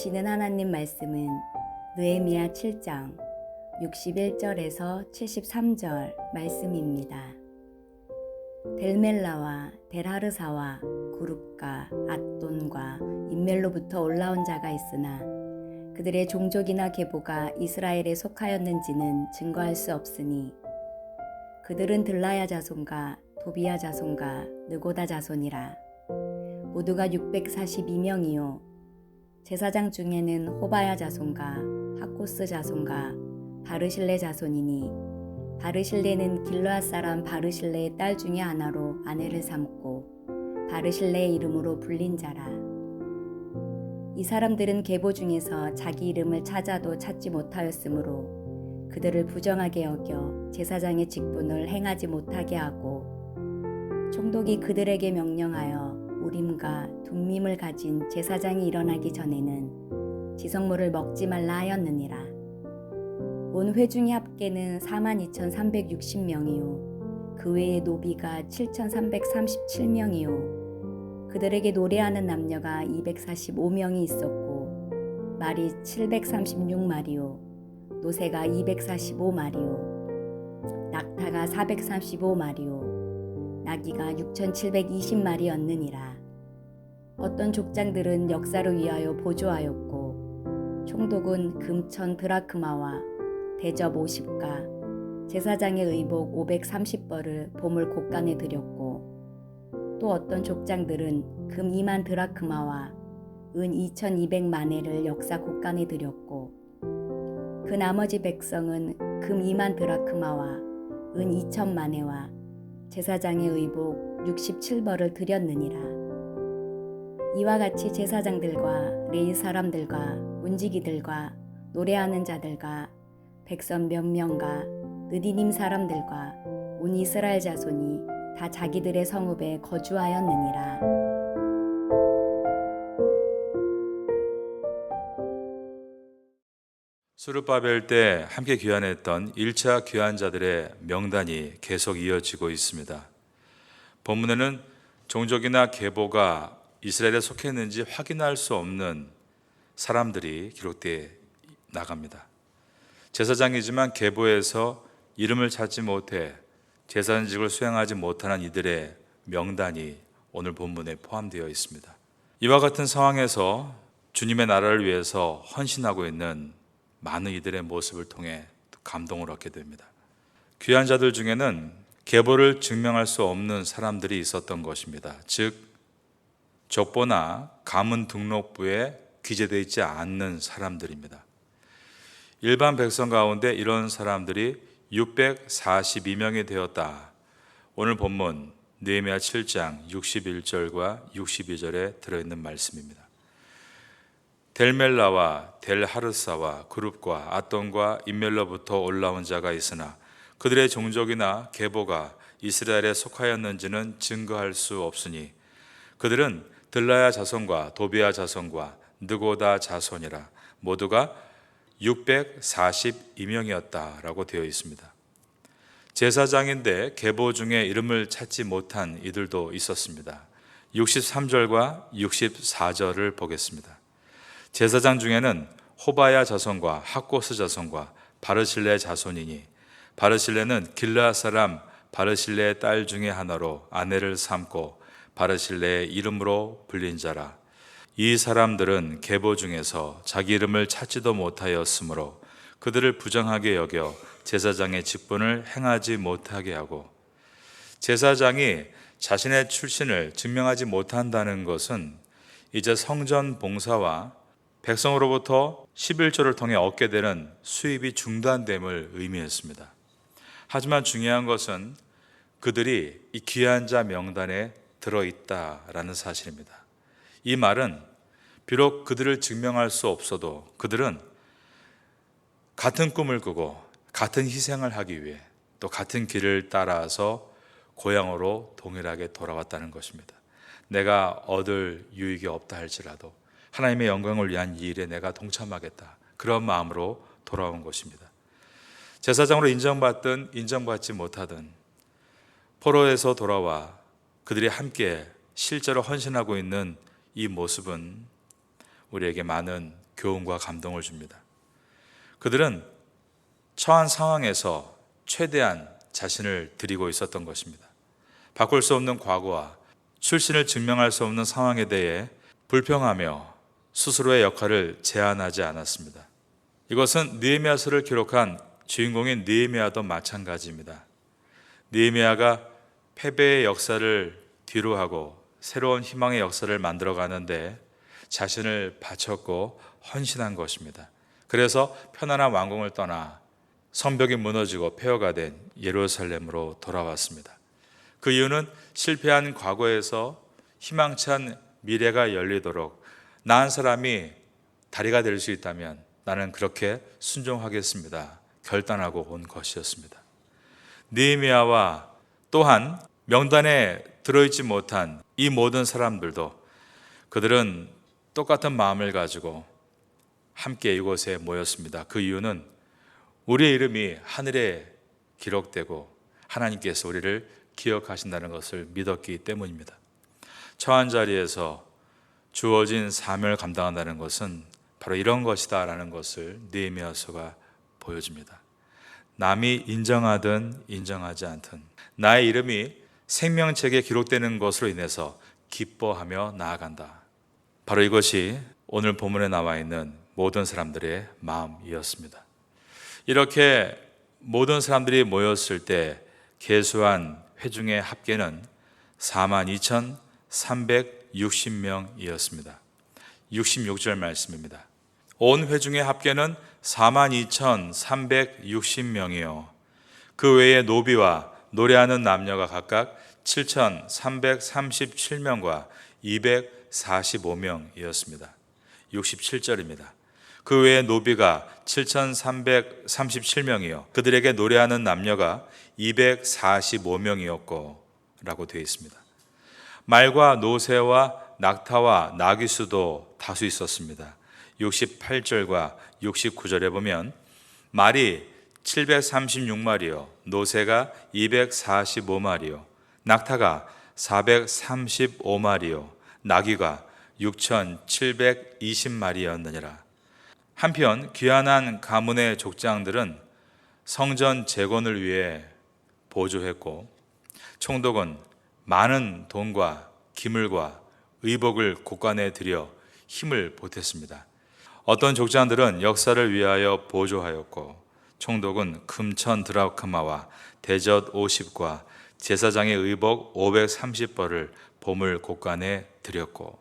주시는 하나님 말씀은 느헤미야 7장 61절에서 73절 말씀입니다. 델멜라와 델하르사와 구룹과 앗돈과 임멜로부터 올라온 자가 있으나 그들의 종족이나 계보가 이스라엘에 속하였는지는 증거할 수 없으니 그들은 들라야 자손과 도비야 자손과 느고다 자손이라. 모두가 642명이요 제사장 중에는 호바야 자손과 하코스 자손과 바르실레 자손이니 바르실레는 길르앗 사람 바르실레의 딸 중에 하나로 아내를 삼고 바르실레의 이름으로 불린 자라. 이 사람들은 계보 중에서 자기 이름을 찾아도 찾지 못하였으므로 그들을 부정하게 여겨 제사장의 직분을 행하지 못하게 하고 총독이 그들에게 명령하여 우림과 둠밈을 가진 제사장이 일어나기 전에는 지성물을 먹지 말라 하였느니라. 온 회중의 합계는 42,360명이요 그 외에 노비가 7,337명이요 그들에게 노래하는 남녀가 245명이 있었고 말이 736마리요 노새가 245마리요 낙타가 435마리요 나귀가 6,720마리였느니라. 어떤 족장들은 역사를 위하여 보조하였고 총독은 금천 드라크마와 대접 50가 제사장의 의복 530벌을 보물 곡간에 드렸고 또 어떤 족장들은 금 2만 드라크마와 은 2,200만회를 역사 곡간에 드렸고 그 나머지 백성은 금 2만 드라크마와 은 2,000만회와 제사장의 의복 67벌을 드렸느니라. 이와 같이 제사장들과 레위 사람들과 문지기들과 노래하는 자들과 백성 몇 명과 느디님 사람들과 온 이스라엘 자손이 다 자기들의 성읍에 거주하였느니라. 스룹바벨 때 함께 귀환했던 1차 귀환자들의 명단이 계속 이어지고 있습니다. 본문에는 종족이나 계보가 이스라엘에 속했는지 확인할 수 없는 사람들이 기록되어 나갑니다. 제사장이지만 계보에서 이름을 찾지 못해 제사장직을 수행하지 못하는 이들의 명단이 오늘 본문에 포함되어 있습니다. 이와 같은 상황에서 주님의 나라를 위해서 헌신하고 있는 많은 이들의 모습을 통해 감동을 얻게 됩니다. 귀한 자들 중에는 계보를 증명할 수 없는 사람들이 있었던 것입니다. 즉 족보나 가문 등록부에 기재되어 있지 않는 사람들입니다. 일반 백성 가운데 이런 사람들이 642명이 되었다. 오늘 본문 느헤미야 7장 61절과 62절에 들어있는 말씀입니다. 델멜라와 델하르사와 그룹과 앗돈과 임멜로부터 올라온 자가 있으나 그들의 종족이나 계보가 이스라엘에 속하였는지는 증거할 수 없으니 그들은 들라야 자손과 도비야 자손과 느고다 자손이라. 모두가 642명이었다라고 되어 있습니다. 제사장인데 계보 중에 이름을 찾지 못한 이들도 있었습니다. 63절과 64절을 보겠습니다. 제사장 중에는 호바야 자손과 하코스 자손과 바르실레 자손이니 바르실레는 길르앗 사람 바르실레의 딸 중에 하나로 아내를 삼고 바르실레의 이름으로 불린 자라. 이 사람들은 계보 중에서 자기 이름을 찾지도 못하였으므로 그들을 부정하게 여겨 제사장의 직분을 행하지 못하게 하고, 제사장이 자신의 출신을 증명하지 못한다는 것은 이제 성전 봉사와 백성으로부터 11조를 통해 얻게 되는 수입이 중단됨을 의미했습니다. 하지만 중요한 것은 그들이 이 귀한 자 명단에 들어있다라는 사실입니다. 이 말은 비록 그들을 증명할 수 없어도 그들은 같은 꿈을 꾸고 같은 희생을 하기 위해 또 같은 길을 따라서 고향으로 동일하게 돌아왔다는 것입니다. 내가 얻을 유익이 없다 할지라도 하나님의 영광을 위한 이 일에 내가 동참하겠다, 그런 마음으로 돌아온 것입니다. 제사장으로 인정받든 인정받지 못하든 포로에서 돌아와 그들이 함께 실제로 헌신하고 있는 이 모습은 우리에게 많은 교훈과 감동을 줍니다. 그들은 처한 상황에서 최대한 자신을 드리고 있었던 것입니다. 바꿀 수 없는 과거와 출신을 증명할 수 없는 상황에 대해 불평하며 스스로의 역할을 제한하지 않았습니다. 이것은 느헤미야서를 기록한 주인공인 느헤미야도 마찬가지입니다. 느헤미야가 패배의 역사를 뒤로하고 새로운 희망의 역사를 만들어 가는데 자신을 바쳤고 헌신한 것입니다. 그래서 편안한 왕궁을 떠나 성벽이 무너지고 폐허가 된 예루살렘으로 돌아왔습니다. 그 이유는 실패한 과거에서 희망찬 미래가 열리도록 나 한 사람이 다리가 될 수 있다면 나는 그렇게 순종하겠습니다. 결단하고 온 것이었습니다. 느헤미야와 또한 명단에 들어있지 못한 이 모든 사람들도 그들은 똑같은 마음을 가지고 함께 이곳에 모였습니다. 그 이유는 우리의 이름이 하늘에 기록되고 하나님께서 우리를 기억하신다는 것을 믿었기 때문입니다. 처한 자리에서 주어진 사명을 감당한다는 것은 바로 이런 것이다라는 것을 느헤미야서가 보여줍니다. 남이 인정하든 인정하지 않든 나의 이름이 생명책에 기록되는 것으로 인해서 기뻐하며 나아간다. 바로 이것이 오늘 본문에 나와 있는 모든 사람들의 마음이었습니다. 이렇게 모든 사람들이 모였을 때 계수한 회중의 합계는 42,360명이었습니다. 66절 말씀입니다. 온 회중의 합계는 42,360명이요. 그 외에 노비와 노래하는 남녀가 각각 7,337명과 245명이었습니다. 67절입니다. 그 외에 노비가 7,337명이요. 그들에게 노래하는 남녀가 245명이었고 라고 되어 있습니다. 말과 노새와 낙타와 나귀수도 다수 있었습니다. 68절과 69절에 보면 말이 736마리요, 노새가 245마리요, 낙타가 435마리요, 나귀가 6,720마리였느니라. 한편 귀환한 가문의 족장들은 성전 재건을 위해 보조했고 총독은 많은 돈과 기물과 의복을 곳간에 들여 힘을 보탰습니다. 어떤 족장들은 역사를 위하여 보조하였고 총독은 금천 드라크마와 대젓 50과 제사장의 의복 530벌을 보물 곳간에 드렸고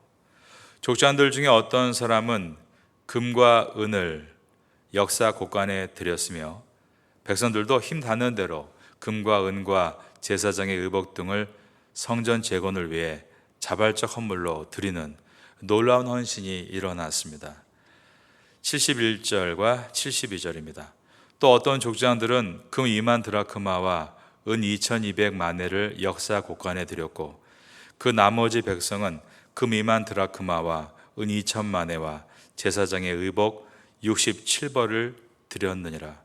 족장들 중에 어떤 사람은 금과 은을 역사 곳간에 드렸으며 백성들도 힘 닿는 대로 금과 은과 제사장의 의복 등을 성전 재건을 위해 자발적 헌물로 드리는 놀라운 헌신이 일어났습니다. 71절과 72절입니다. 또 어떤 족장들은 금 2만 드라크마와 은 2200마네를 역사 곳간에 드렸고 그 나머지 백성은 금 2만 드라크마와 은 2000마네와 제사장의 의복 67벌을 드렸느니라.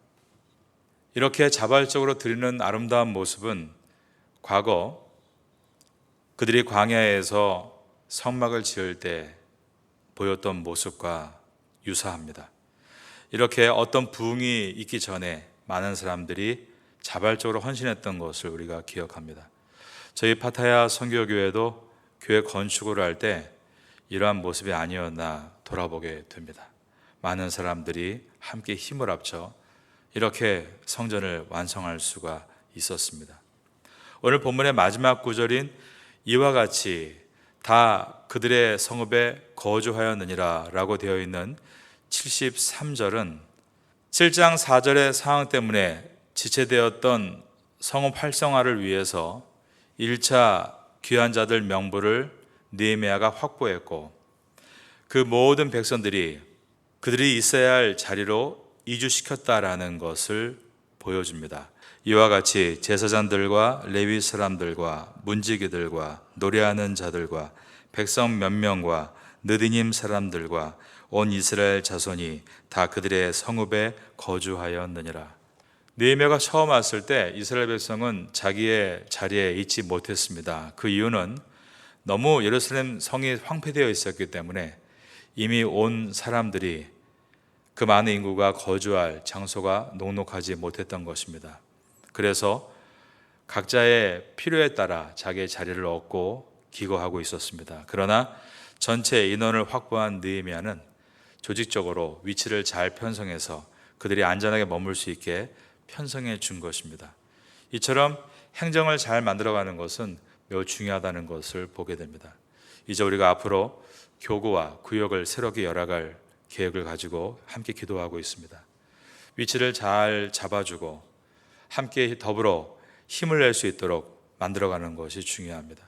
이렇게 자발적으로 드리는 아름다운 모습은 과거 그들이 광야에서 성막을 지을 때 보였던 모습과 유사합니다. 이렇게 어떤 부흥이 있기 전에 많은 사람들이 자발적으로 헌신했던 것을 우리가 기억합니다. 저희 파타야 선교교회도 교회 건축을 할 때 이러한 모습이 아니었나 돌아보게 됩니다. 많은 사람들이 함께 힘을 합쳐 이렇게 성전을 완성할 수가 있었습니다. 오늘 본문의 마지막 구절인 이와 같이 다 그들의 성읍에 거주하였느니라 라고 되어 있는 73절은 7장 4절의 상황 때문에 지체되었던 성읍 활성화를 위해서 1차 귀환자들 명부를 느헤미야가 확보했고 그 모든 백성들이 그들이 있어야 할 자리로 이주시켰다라는 것을 보여줍니다. 이와 같이 제사장들과 레위 사람들과 문지기들과 노래하는 자들과 백성 몇 명과 느디님 사람들과 온 이스라엘 자손이 다 그들의 성읍에 거주하였느니라. 느헤미야가 처음 왔을 때 이스라엘 백성은 자기의 자리에 있지 못했습니다. 그 이유는 너무 예루살렘 성이 황폐되어 있었기 때문에 이미 온 사람들이 그 많은 인구가 거주할 장소가 녹록하지 못했던 것입니다. 그래서 각자의 필요에 따라 자기의 자리를 얻고 기거하고 있었습니다. 그러나 전체 인원을 확보한 느헤미야는 조직적으로 위치를 잘 편성해서 그들이 안전하게 머물 수 있게 편성해 준 것입니다. 이처럼 행정을 잘 만들어가는 것은 매우 중요하다는 것을 보게 됩니다. 이제 우리가 앞으로 교구와 구역을 새롭게 열어갈 계획을 가지고 함께 기도하고 있습니다. 위치를 잘 잡아주고 함께 더불어 힘을 낼 수 있도록 만들어가는 것이 중요합니다.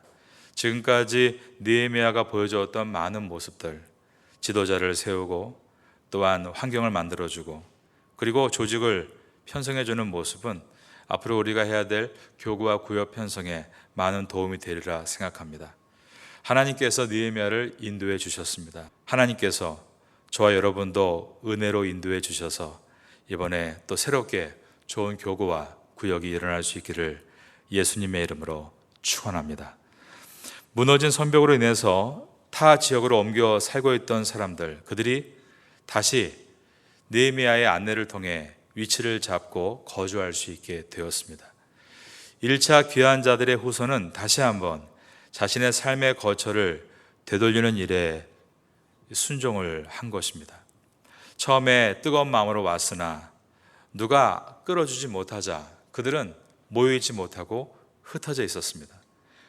지금까지 느헤미야가 보여주었던 많은 모습들, 지도자를 세우고 또한 환경을 만들어주고 그리고 조직을 편성해주는 모습은 앞으로 우리가 해야 될 교구와 구역 편성에 많은 도움이 되리라 생각합니다. 하나님께서 느헤미야를 인도해 주셨습니다. 하나님께서 저와 여러분도 은혜로 인도해 주셔서 이번에 또 새롭게 좋은 교구와 구역이 일어날 수 있기를 예수님의 이름으로 축원합니다. 무너진 성벽으로 인해서 타 지역으로 옮겨 살고 있던 사람들, 그들이 다시 느헤미야의 안내를 통해 위치를 잡고 거주할 수 있게 되었습니다. 1차 귀환 자들의 후손은 다시 한번 자신의 삶의 거처를 되돌리는 일에 순종을 한 것입니다. 처음에 뜨거운 마음으로 왔으나 누가 끌어주지 못하자 그들은 모여있지 못하고 흩어져 있었습니다.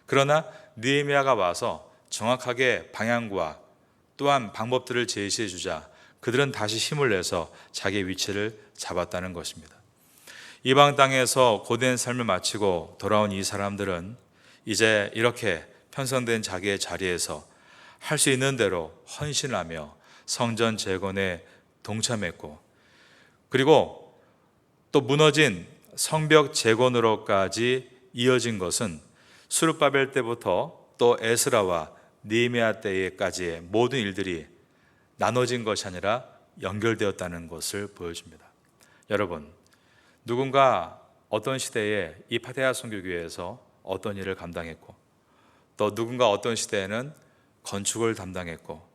그러나 느헤미야가 와서 정확하게 방향과 또한 방법들을 제시해 주자 그들은 다시 힘을 내서 자기의 위치를 잡았다는 것입니다. 이방 땅에서 고된 삶을 마치고 돌아온 이 사람들은 이제 이렇게 편성된 자기의 자리에서 할 수 있는 대로 헌신하며 성전 재건에 동참했고 그리고 또 무너진 성벽 재건으로까지 이어진 것은 스룹바벨 때부터 또 에스라와 느헤미야 때까지의 모든 일들이 나눠진 것이 아니라 연결되었다는 것을 보여줍니다. 여러분, 누군가 어떤 시대에 이 파테아 선교교회에서 어떤 일을 감당했고 또 누군가 어떤 시대에는 건축을 담당했고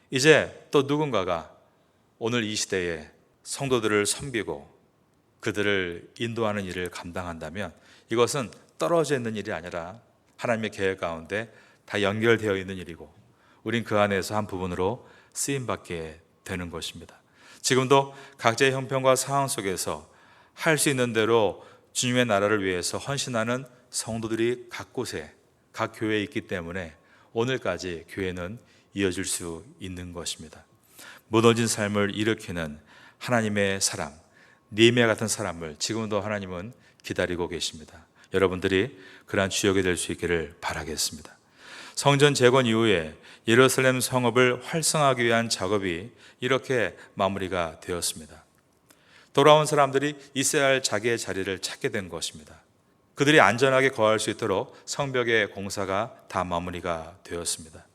이제 또 누군가가 오늘 이 시대에 성도들을 섬기고 그들을 인도하는 일을 감당한다면 이것은 떨어져 있는 일이 아니라 하나님의 계획 가운데 다 연결되어 있는 일이고 우린 그 안에서 한 부분으로 쓰임받게 되는 것입니다. 지금도 각자의 형편과 상황 속에서 할 수 있는 대로 주님의 나라를 위해서 헌신하는 성도들이 각 곳에 각 교회에 있기 때문에 오늘까지 교회는 이어질 수 있는 것입니다. 무너진 삶을 일으키는 하나님의 사람, 느헤미야 같은 사람을 지금도 하나님은 기다리고 계십니다. 여러분들이 그러한 주역이 될 수 있기를 바라겠습니다. 성전 재건 이후에 예루살렘 성읍을 활성화하기 위한 작업이 이렇게 마무리가 되었습니다. 돌아온 사람들이 있어야 할 자기의 자리를 찾게 된 것입니다. 그들이 안전하게 거할 수 있도록 성벽의 공사가 다 마무리가 되었습니다.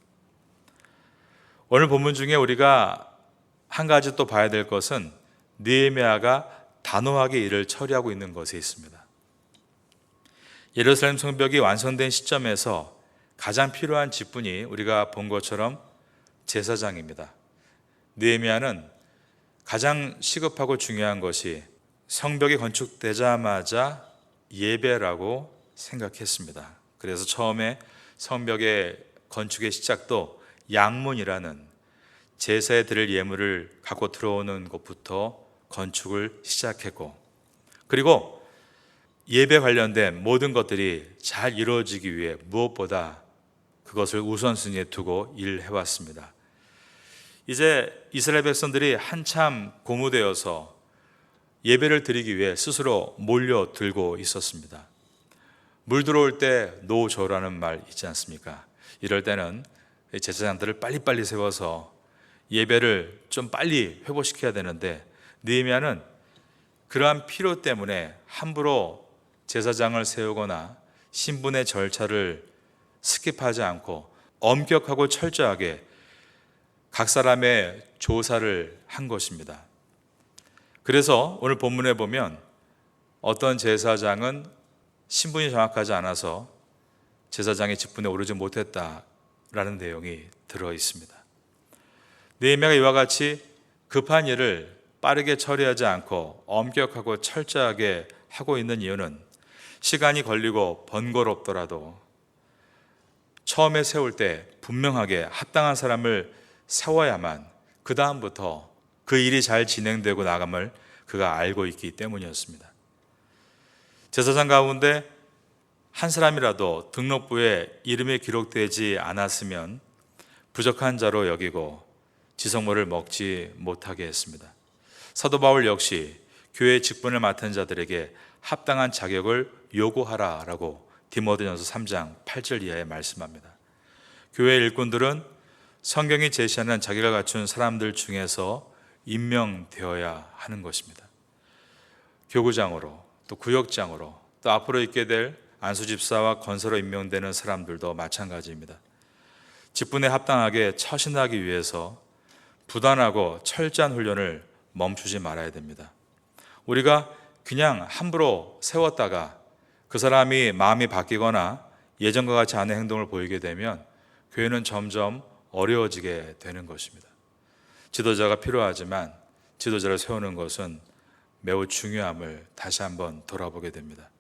오늘 본문 중에 우리가 한 가지 또 봐야 될 것은 느헤미야가 단호하게 일을 처리하고 있는 것에 있습니다. 예루살렘 성벽이 완성된 시점에서 가장 필요한 직분이 우리가 본 것처럼 제사장입니다. 느헤미야는 가장 시급하고 중요한 것이 성벽이 건축되자마자 예배라고 생각했습니다. 그래서 처음에 성벽의 건축의 시작도 양문이라는 제사에 드릴 예물을 갖고 들어오는 곳부터 건축을 시작했고 그리고 예배 관련된 모든 것들이 잘 이루어지기 위해 무엇보다 그것을 우선순위에 두고 일해왔습니다. 이제 이스라엘 백성들이 한참 고무되어서 예배를 드리기 위해 스스로 몰려들고 있었습니다. 물 들어올 때 노조라는 말 있지 않습니까? 이럴 때는 제사장들을 빨리빨리 세워서 예배를 좀 빨리 회복시켜야 되는데 느헤미야는 그러한 필요 때문에 함부로 제사장을 세우거나 신분의 절차를 스킵하지 않고 엄격하고 철저하게 각 사람의 조사를 한 것입니다. 그래서 오늘 본문에 보면 어떤 제사장은 신분이 정확하지 않아서 제사장의 직분에 오르지 못했다라는 내용이 들어 있습니다. 느헤미야가 이와 같이 급한 일을 빠르게 처리하지 않고 엄격하고 철저하게 하고 있는 이유는 시간이 걸리고 번거롭더라도 처음에 세울 때 분명하게 합당한 사람을 세워야만 그 다음부터 그 일이 잘 진행되고 나감을 그가 알고 있기 때문이었습니다. 제사장 가운데 한 사람이라도 등록부에 이름이 기록되지 않았으면 부족한 자로 여기고 지성모를 먹지 못하게 했습니다. 사도 바울 역시 교회 직분을 맡은 자들에게 합당한 자격을 요구하라라고 디모데전서 3장 8절 이하에 말씀합니다. 교회 일꾼들은 성경이 제시하는 자기가 갖춘 사람들 중에서 임명되어야 하는 것입니다. 교구장으로 또 구역장으로 또 앞으로 있게 될 안수집사와 건설로 임명되는 사람들도 마찬가지입니다. 직분에 합당하게 처신하기 위해서 부단하고 철저한 훈련을 멈추지 말아야 됩니다. 우리가 그냥 함부로 세웠다가 그 사람이 마음이 바뀌거나 예전과 같이 않은 행동을 보이게 되면 교회는 점점 어려워지게 되는 것입니다. 지도자가 필요하지만 지도자를 세우는 것은 매우 중요함을 다시 한번 돌아보게 됩니다.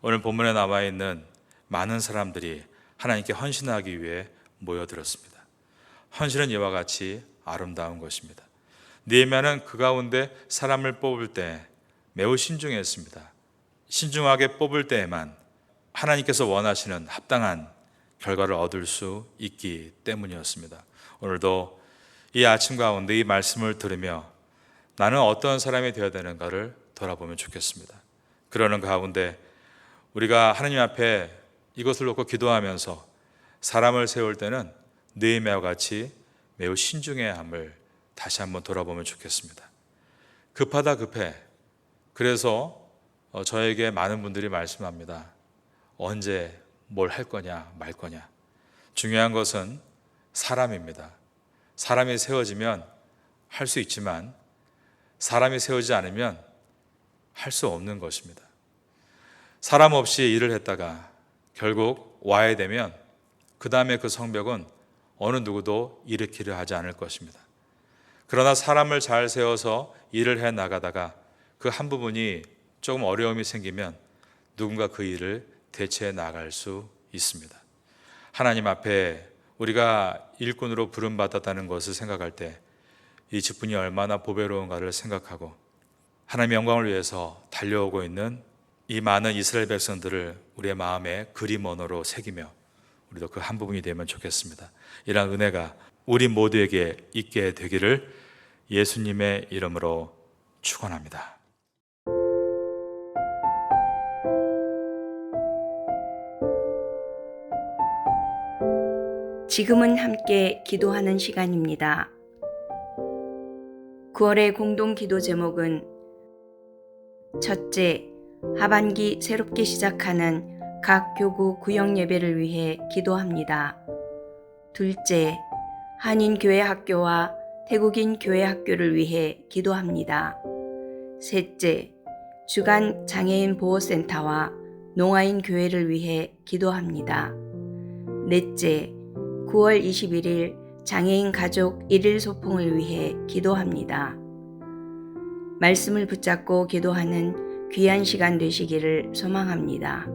오늘 본문에 나와 있는 많은 사람들이 하나님께 헌신하기 위해 모여들었습니다. 헌신은 이와 같이 아름다운 것입니다. 느헤미야는 그 가운데 사람을 뽑을 때 매우 신중했습니다. 신중하게 뽑을 때에만 하나님께서 원하시는 합당한 결과를 얻을 수 있기 때문이었습니다. 오늘도 이 아침 가운데 이 말씀을 들으며 나는 어떤 사람이 되어야 되는가를 돌아보면 좋겠습니다. 그러는 가운데 우리가 하나님 앞에 이것을 놓고 기도하면서 사람을 세울 때는 느헤미야와 같이 매우 신중해야 함을 다시 한번 돌아보면 좋겠습니다. 급하다 급해. 그래서 저에게 많은 분들이 말씀합니다. 언제 뭘 할 거냐 말 거냐. 중요한 것은 사람입니다. 사람이 세워지면 할 수 있지만 사람이 세우지 않으면 할 수 없는 것입니다. 사람 없이 일을 했다가 결국 와야 되면 그 다음에 그 성벽은 어느 누구도 일으키려 하지 않을 것입니다. 그러나 사람을 잘 세워서 일을 해 나가다가 그 한 부분이 조금 어려움이 생기면 누군가 그 일을 대체해 나갈 수 있습니다. 하나님 앞에 우리가 일꾼으로 부름받았다는 것을 생각할 때 이 직분이 얼마나 보배로운가를 생각하고 하나님의 영광을 위해서 달려오고 있는 이 많은 이스라엘 백성들을 우리의 마음에 그림 언어로 새기며 우리도 그 한 부분이 되면 좋겠습니다. 이러한 은혜가 우리 모두에게 있게 되기를 예수님의 이름으로 축원합니다. 지금은 함께 기도하는 시간입니다. 9월의 공동 기도 제목은 첫째, 하반기 새롭게 시작하는 각 교구 구역 예배를 위해 기도합니다. 둘째, 한인 교회 학교와 태국인 교회 학교를 위해 기도합니다. 셋째, 주간 장애인 보호센터와 농아인 교회를 위해 기도합니다. 넷째, 9월 21일 장애인 가족 1일 소풍을 위해 기도합니다. 말씀을 붙잡고 기도하는 귀한 시간 되시기를 소망합니다.